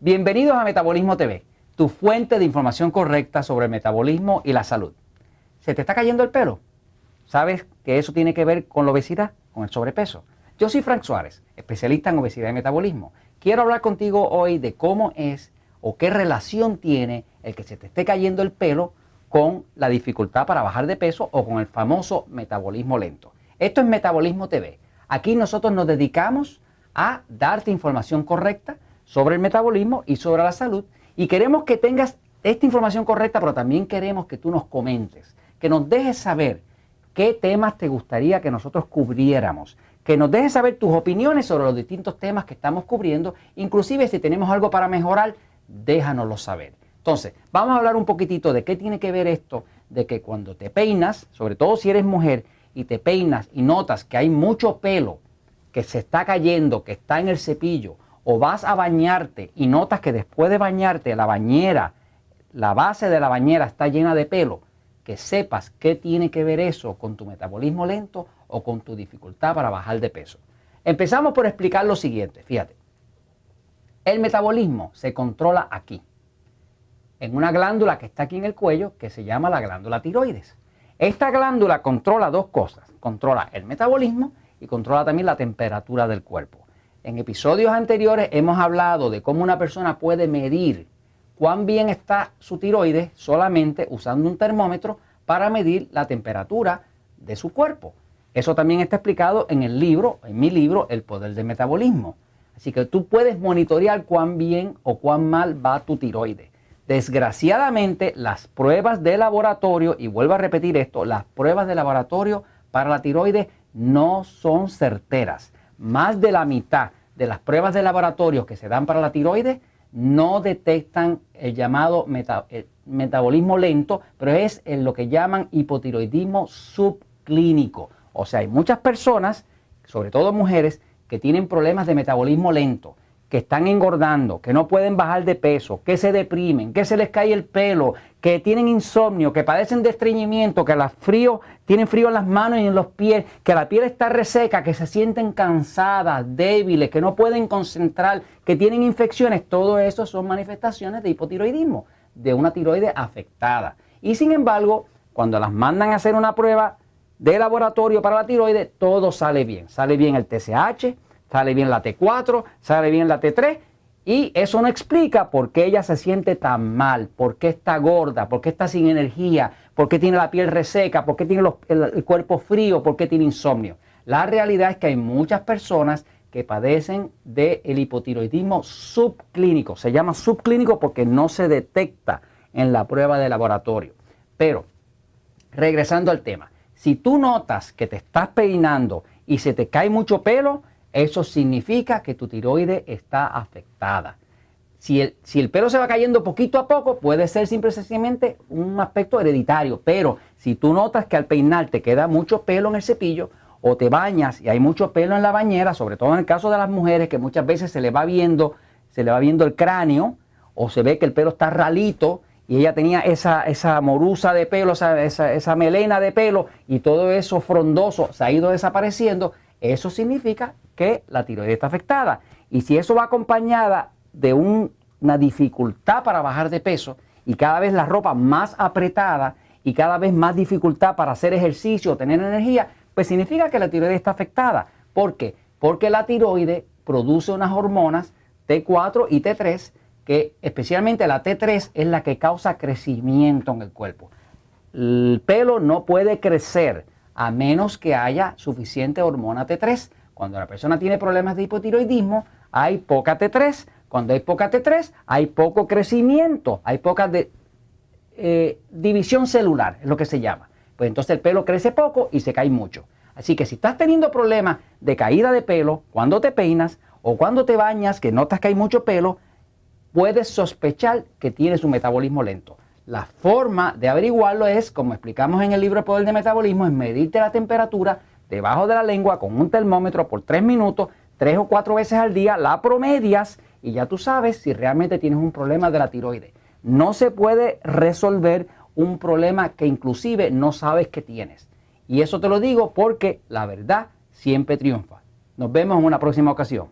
Bienvenidos a Metabolismo TV, tu fuente de información correcta sobre el metabolismo y la salud. ¿Se te está cayendo el pelo? ¿Sabes que eso tiene que ver con la obesidad, con el sobrepeso? Yo soy Frank Suárez, especialista en obesidad y metabolismo. Quiero hablar contigo hoy de cómo es o qué relación tiene el que se te esté cayendo el pelo con la dificultad para bajar de peso o con el famoso metabolismo lento. Esto es Metabolismo TV. Aquí nosotros nos dedicamos a darte información correcta sobre el metabolismo y sobre la salud, y queremos que tengas esta información correcta, pero también queremos que tú nos comentes, que nos dejes saber qué temas te gustaría que nosotros cubriéramos, que nos dejes saber tus opiniones sobre los distintos temas que estamos cubriendo, inclusive si tenemos algo para mejorar, déjanoslo saber. Entonces, vamos a hablar un poquitito de qué tiene que ver esto, de que cuando te peinas, sobre todo si eres mujer, y te peinas y notas que hay mucho pelo que se está cayendo, que está en el cepillo, o vas a bañarte y notas que después de bañarte la bañera, la base de la bañera está llena de pelo, que sepas qué tiene que ver eso con tu metabolismo lento o con tu dificultad para bajar de peso. Empezamos por explicar lo siguiente, fíjate. El metabolismo se controla aquí, en una glándula que está aquí en el cuello que se llama la glándula tiroides. Esta glándula controla dos cosas, controla el metabolismo y controla también la temperatura del cuerpo. En episodios anteriores hemos hablado de cómo una persona puede medir cuán bien está su tiroides solamente usando un termómetro para medir la temperatura de su cuerpo. Eso también está explicado en el libro, en mi libro, El Poder del Metabolismo. Así que tú puedes monitorear cuán bien o cuán mal va tu tiroides. Desgraciadamente, las pruebas de laboratorio, y vuelvo a repetir esto, las pruebas de laboratorio para la tiroides no son certeras. Más de la mitad de las pruebas de laboratorio que se dan para la tiroides no detectan el llamado metabolismo lento, pero es en lo que llaman hipotiroidismo subclínico. O sea, hay muchas personas, sobre todo mujeres, que tienen problemas de metabolismo lento, que están engordando, que no pueden bajar de peso, que se deprimen, que se les cae el pelo, que tienen insomnio, que padecen de estreñimiento, que tienen frío en las manos y en los pies, que la piel está reseca, que se sienten cansadas, débiles, que no pueden concentrar, que tienen infecciones. Todo eso son manifestaciones de hipotiroidismo, de una tiroides afectada. Y sin embargo, cuando las mandan a hacer una prueba de laboratorio para la tiroides, todo sale bien. Sale bien el TSH, sale bien la T4, sale bien la T3, y eso no explica por qué ella se siente tan mal, por qué está gorda, por qué está sin energía, por qué tiene la piel reseca, por qué tiene el cuerpo frío, por qué tiene insomnio. La realidad es que hay muchas personas que padecen del hipotiroidismo subclínico. Se llama subclínico porque no se detecta en la prueba de laboratorio. Pero, regresando al tema, si tú notas que te estás peinando y se te cae mucho pelo, eso significa que tu tiroides está afectada. Si el pelo se va cayendo poquito a poco, puede ser simplemente un aspecto hereditario. Pero si tú notas que al peinar te queda mucho pelo en el cepillo, o te bañas y hay mucho pelo en la bañera, sobre todo en el caso de las mujeres, que muchas veces se le va viendo el cráneo, o se ve que el pelo está ralito, y ella tenía esa morusa de pelo, esa melena de pelo, y todo eso frondoso se ha ido desapareciendo. Eso significa que la tiroides está afectada. Y si eso va acompañada de una dificultad para bajar de peso, y cada vez la ropa más apretada y cada vez más dificultad para hacer ejercicio o tener energía, pues significa que la tiroides está afectada. ¿Por qué? Porque la tiroides produce unas hormonas T4 y T3, que especialmente la T3 es la que causa crecimiento en el cuerpo. El pelo no puede crecer a menos que haya suficiente hormona T3. Cuando la persona tiene problemas de hipotiroidismo, hay poca T3. Cuando hay poca T3, hay poco crecimiento, hay poca división celular, es lo que se llama. Pues entonces el pelo crece poco y se cae mucho. Así que si estás teniendo problemas de caída de pelo cuando te peinas o cuando te bañas, que notas que hay mucho pelo, puedes sospechar que tienes un metabolismo lento. La forma de averiguarlo es, como explicamos en el libro El Poder del Metabolismo, es medirte la temperatura debajo de la lengua con un termómetro por 3 minutos, 3 o 4 veces al día, la promedias y ya tú sabes si realmente tienes un problema de la tiroides. No se puede resolver un problema que inclusive no sabes que tienes. Y eso te lo digo porque la verdad siempre triunfa. Nos vemos en una próxima ocasión.